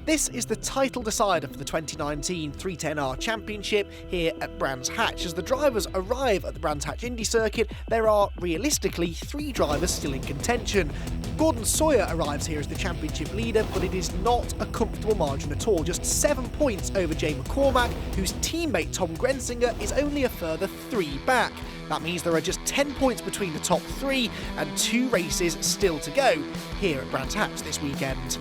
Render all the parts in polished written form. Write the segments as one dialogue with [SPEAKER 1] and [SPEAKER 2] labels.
[SPEAKER 1] This is the title decider for the 2019 310R Championship here at Brands Hatch. As the drivers arrive at the Brands Hatch Indy Circuit, there are realistically 3 drivers still in contention. Gordon Sawyer arrives here as the championship leader, but it is not a comfortable margin at all. Just 7 points over Jay McCormack, whose teammate Tom Grensinger is only a further 3 back. That means there are just 10 points between the top 3 and 2 races still to go here at Brands Hatch this weekend.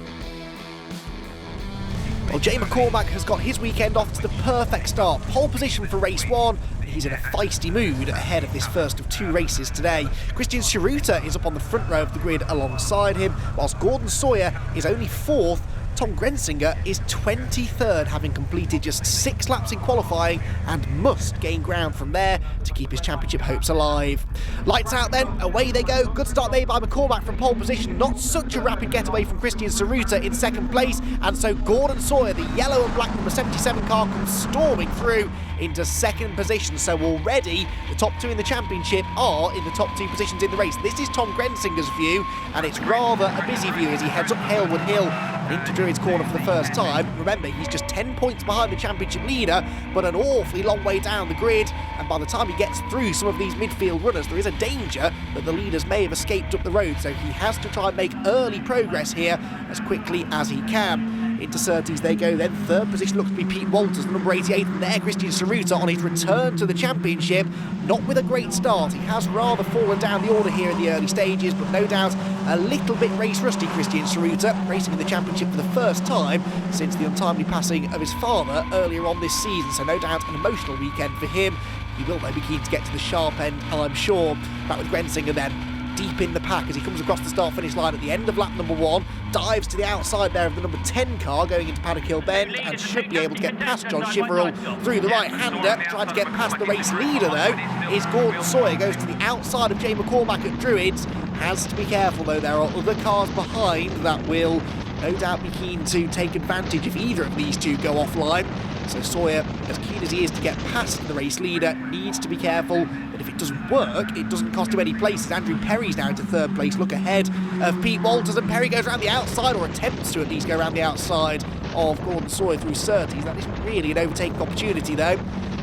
[SPEAKER 1] Well, Jay McCormack has got his weekend off to the perfect start. Pole position for race 1. He's in a feisty mood ahead of this first of 2 races today. Christian Chiruta is up on the front row of the grid alongside him, whilst Gordon Sawyer is only 4th. Tom Grensinger is 23rd, having completed just 6 laps in qualifying and must gain ground from there to keep his championship hopes alive. Lights out then, away they go. Good start made by McCormack from pole position. Not such a rapid getaway from Christian Chiruta in 2nd place, and so Gordon Sawyer, the yellow and black number 77 car, comes storming through into 2nd position. So already the top 2 in the championship are in the top 2 positions in the race. This is Tom Grensinger's view, and it's rather a busy view as he heads up Halewood Hill into Druids Corner for the first time. Remember, he's just 10 points behind the championship leader, but an awfully long way down the grid, and by the time he gets through some of these midfield runners, there is a danger that the leaders may have escaped up the road, so he has to try and make early progress here as quickly as he can. Into Surtees they go then. 3rd position looks to be Pete Walters, the number 88, and there Christian Chiruta on his return to the championship. Not with a great start. He has rather fallen down the order here in the early stages, but no doubt a little bit race rusty. Christian Chiruta racing in the championship for the first time since the untimely passing of his father earlier on this season, so no doubt an emotional weekend for him. He will though be keen to get to the sharp end, I'm sure. Back with Grensinger then, deep in the pack as he comes across the start-finish line at the end of lap number 1, dives to the outside there of the number 10 car going into Paddock Hill Bend, and should be able to get past John Chiverell through the right-hander. Trying to get past the race leader though is Gordon Sawyer, goes to the outside of Jay McCormack at Druids. Has to be careful though, there are other cars behind that will no doubt be keen to take advantage if either of these 2 go offline. So Sawyer, as keen as he is to get past the race leader, needs to be careful. But if it doesn't work, it doesn't cost him any places. Andrew Perry's now into 3rd place, look ahead of Pete Walters, and Perry goes around the outside, or attempts to at least go around the outside of Gordon Sawyer through Surtees. That isn't really an overtaking opportunity though.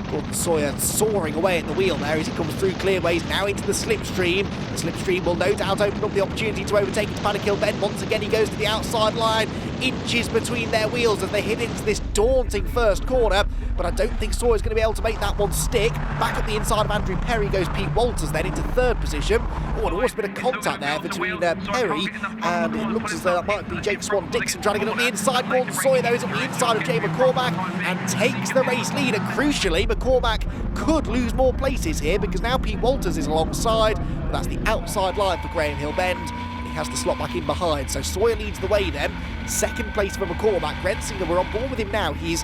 [SPEAKER 1] Gordon Sawyer soaring away at the wheel there as he comes through Clearways, now into the slipstream. The slipstream will no doubt open up the opportunity to overtake into Paddock Hill Bend. Once again he goes to the outside line, inches between their wheels as they hit into this daunting first corner, but I don't think Sawyer's going to be able to make that one stick. Back up the inside of Andrew Perry goes Pete Walters then into 3rd position. Oh, and almost a bit of contact there between Perry and it looks as though that might be Jake Swan-Dixon trying to get up the inside. Gordon Sawyer though is up the inside of Jay McCormack and takes the race leader. Crucially, McCormack could lose more places here because now Pete Walters is alongside, but that's the outside line for Graham Hill Bend. He has to slot back in behind, so Sawyer leads the way then. 2nd place for McCormack. Grensinger, we're on board with him now. He's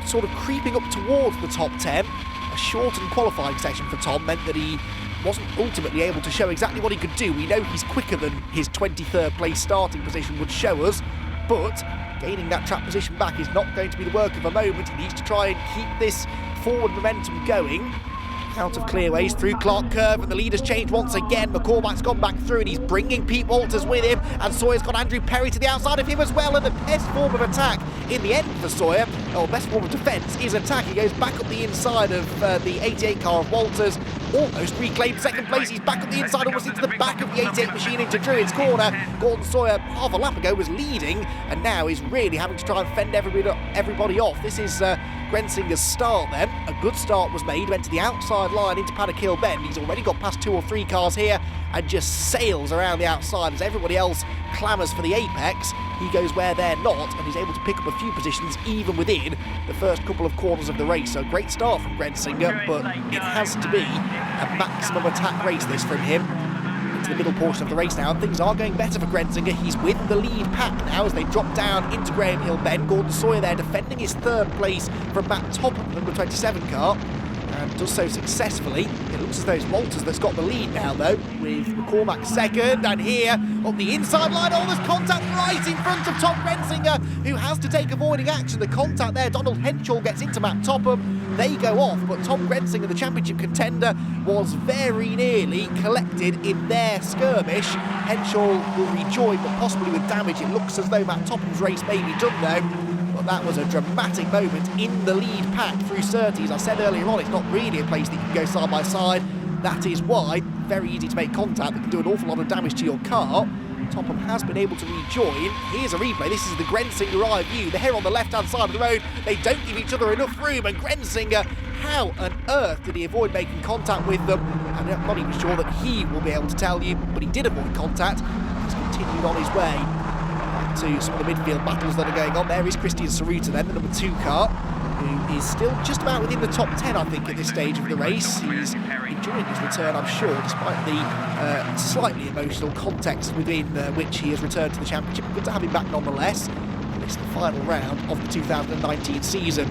[SPEAKER 1] sort of creeping up towards the top 10. A shortened qualifying session for Tom meant that he wasn't ultimately able to show exactly what he could do. We know he's quicker than his 23rd place starting position would show us, but gaining that track position back is not going to be the work of a moment. He needs to try and keep this forward momentum going. Out of Clearways through Clark Curve, and the leader's changed once again. McCormack's gone back through and he's bringing Pete Walters with him, and Sawyer's got Andrew Perry to the outside of him as well, and the best form of attack in the end for Sawyer, or best form of defence, is attack. He goes back up the inside of the 88 car of Walters, almost reclaimed 2nd place. He's back up the inside, almost into the back of the 88 machine into Druids Corner. Gordon Sawyer half a lap ago was leading and now is really having to try and fend everybody off. This is Grensinger's start then. A good start was made, went to the outside line into Paddock Hill Bend. He's already got past 2 or 3 cars here and just sails around the outside as everybody else clamours for the apex. He goes where they're not and is able to pick up a few positions even within the first couple of corners of the race. So great start from Grensinger, but it has to be a maximum attack race this from him. Into the middle portion of the race now, and things are going better for Grensinger. He's with the lead pack now as they drop down into Graham Hill Bend. Gordon Sawyer there defending his 3rd place from Matt Topham, the number 27 car, and does so successfully. It looks as though it's Walters that's got the lead now though, with McCormack 2nd, and here up the inside line, oh, there's contact right in front of Tom Grensinger, who has to take avoiding action. The contact there, Donald Henshaw gets into Matt Topham, they go off, but Tom Grensinger, the championship contender, was very nearly collected in their skirmish. Henshaw will rejoin, but possibly with damage. It looks as though Matt Topham's race may be done though. but that was a dramatic moment in the lead pack through Surtees. I said earlier on, it's not really a place that you can go side by side. That is why, very easy to make contact, that can do an awful lot of damage to your car. Topham has been able to rejoin. Here's a replay. This is the Grensinger eye view. They're here on the left-hand side of the road. They don't give each other enough room, and Grensinger, how on earth did he avoid making contact with them? And I'm not even sure that he will be able to tell you, but he did avoid contact. He's continued on his way back to some of the midfield battles that are going on. There is Christian Saruta then, the number 2 car, who is still just about within the top 10, I think, at this stage of the race. He's enjoying his return, I'm sure, despite the slightly emotional context within which he has returned to the championship. Good to have him back nonetheless. And it's the final round of the 2019 season.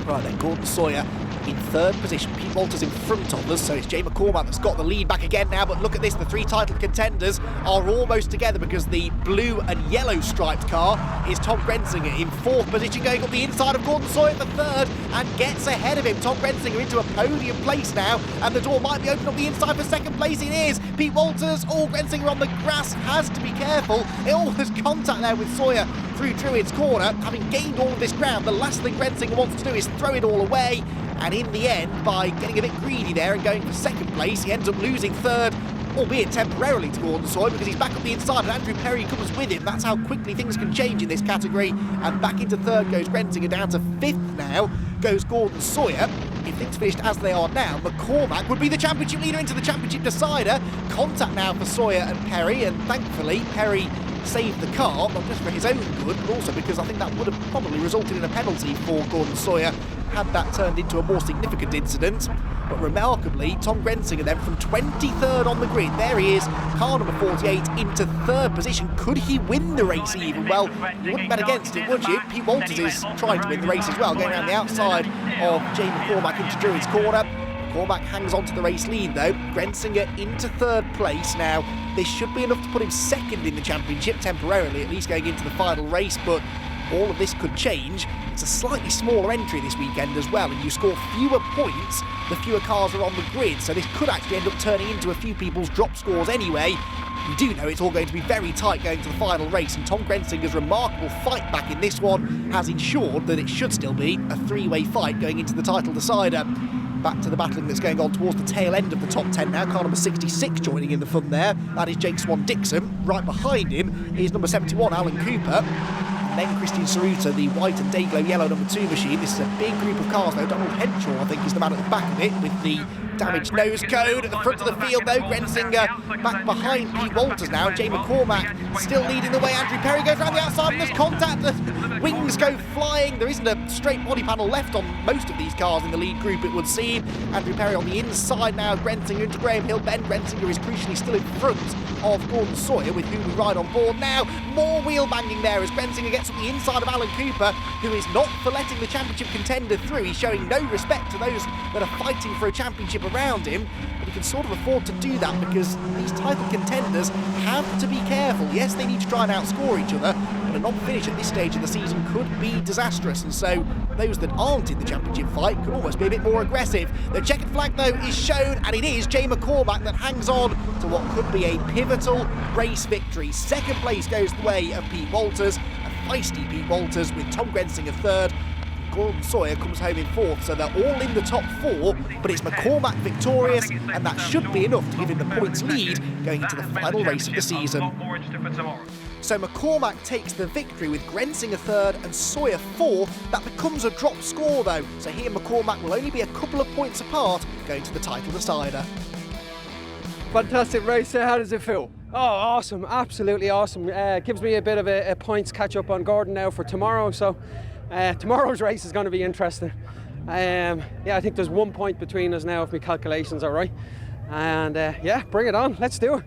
[SPEAKER 1] Right then, Gordon Sawyer in 3rd position. Pete Walters in front of us, so it's Jay McCormack that's got the lead back again now. But look at this, the 3 title contenders are almost together, because the blue and yellow striped car is Tom Grensinger in 4th position, going up the inside of Gordon Sawyer for 3rd and gets ahead of him. Tom Grensinger into a podium place now, and the door might be open up the inside for 2nd place. It is Pete Walters. Grensinger on the grass, has to be careful. There's contact there with Sawyer through Druids Corner. Having gained all of this ground, the last thing Grensinger wants to do is throw it all away. And in the end, by getting a bit greedy there and going for 2nd place, he ends up losing 3rd, albeit temporarily, to Gordon Sawyer, because he's back up the inside and Andrew Perry comes with him. That's how quickly things can change in this category. And back into 3rd goes Grensinger, down to 5th now goes Gordon Sawyer. If things finished as they are now, McCormack would be the championship leader into the championship decider. Contact now for Sawyer and Perry, and thankfully Perry saved the car, not just for his own good, but also because I think that would have probably resulted in a penalty for Gordon Sawyer had that turned into a more significant incident. But remarkably, Tom Grensinger then from 23rd on the grid, there he is, car number 48 into 3rd position. Could he win the race even? Well, you wouldn't bet against it, would you? Pete Walters is trying to win the race as well, going around the outside of Jay McCormack into Druids Corner. McCormack hangs on to the race lead though. Grensinger into 3rd place now. This should be enough to put him 2nd in the championship, temporarily at least, going into the final race, but all of this could change. It's a slightly smaller entry this weekend as well, and you score fewer points the fewer cars are on the grid, so this could actually end up turning into a few people's drop scores anyway. We do know it's all going to be very tight going to the final race, and Tom Grensinger's remarkable fight back in this one has ensured that it should still be a 3-way fight going into the title decider. Back to the battling that's going on towards the tail end of the top 10 now. Car number 66 joining in the fun there. That is Jake Swan-Dixon. Right behind him is number 71, Alan Cooper. And then Christian Saruta, the white and Dayglow yellow number 2 machine. This is a big group of cars though. Donald Henshaw, I think, is the man at the back of it with the damaged nose code. At the front of the field though, Grensinger back behind Pete Walters now. Jay McCormack still leading the way. Andrew Perry goes around the outside and there's contact. The wings go flying. There isn't a straight body panel left on most of these cars in the lead group, it would seem. Andrew Perry on the inside now. Grensinger into Graham Hill Bend. Grensinger is crucially still in front of Gordon Sawyer, with whom we ride on board now. More wheel banging there as Grensinger gets on the inside of Alan Cooper, who is not for letting the championship contender through. He's showing no respect to those that are fighting for a championship around him, but he can sort of afford to do that because these title contenders have to be careful. Yes, they need to try and outscore each other, but a non-finish at this stage of the season could be disastrous, and so those that aren't in the championship fight could almost be a bit more aggressive. The checkered flag though is shown, and it is Jay McCormack that hangs on to what could be a pivotal race victory. Second place goes the way of Pete Walters, a feisty Pete Walters, with Tom Grensinger third. Gordon Sawyer comes home in fourth, so they're all in the top four, but it's McCormack victorious, and that should be enough to give him the points lead going into the final race of the season. So McCormack takes the victory with Grensinger third and Sawyer fourth. That becomes a drop score though, so he and McCormack will only be a couple of points apart going to the title decider.
[SPEAKER 2] Fantastic race there, how does it feel? Oh, awesome, absolutely awesome. Gives me a bit of a points catch up on Gordon now for tomorrow, so tomorrow's race is going to be interesting. Yeah, I think there's 1 point between us now if my calculations are right. And yeah, bring it on, let's do it.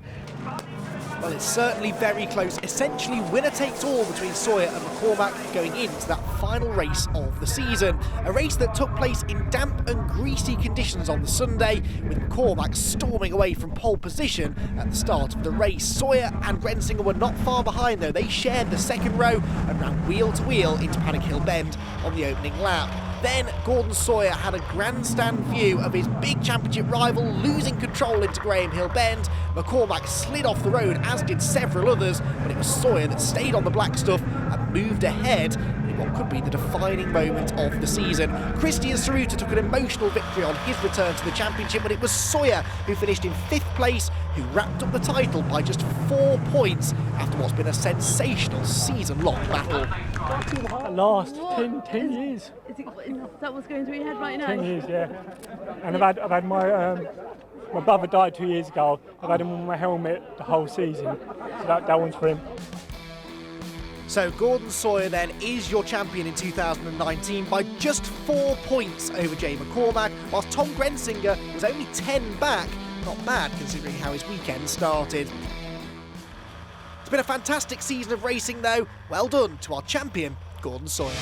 [SPEAKER 1] Well, it's certainly very close. Essentially, winner takes all between Sawyer and McCormack going into that final race of the season. A race that took place in damp and greasy conditions on the Sunday, with McCormack storming away from pole position at the start of the race. Sawyer and Grensinger were not far behind though. They shared the second row and ran wheel to wheel into Paddock Hill Bend on the opening lap. Then Gordon Sawyer had a grandstand view of his big championship rival losing control into Graham Hill Bend. McCormack slid off the road, as did several others, but it was Sawyer that stayed on the black stuff and moved ahead. It what could be the defining moment of the season. Christian Tsuruta took an emotional victory on his return to the championship, but it was Sawyer who finished in 5th place, who wrapped up the title by just 4 points after what's been a sensational season-long battle.
[SPEAKER 3] At last, 10 years.
[SPEAKER 4] Is that what's going through your head right now?
[SPEAKER 3] 10 years, yeah. And I've had my brother died 2 years ago. I've had him on my helmet the whole season, so that one's for him.
[SPEAKER 1] So Gordon Sawyer then is your champion in 2019 by just 4 points over Jay McCormack, whilst Tom Grensinger was only 10 back. Not bad considering how his weekend started. It's been a fantastic season of racing though. Well done to our champion, Gordon Sawyer.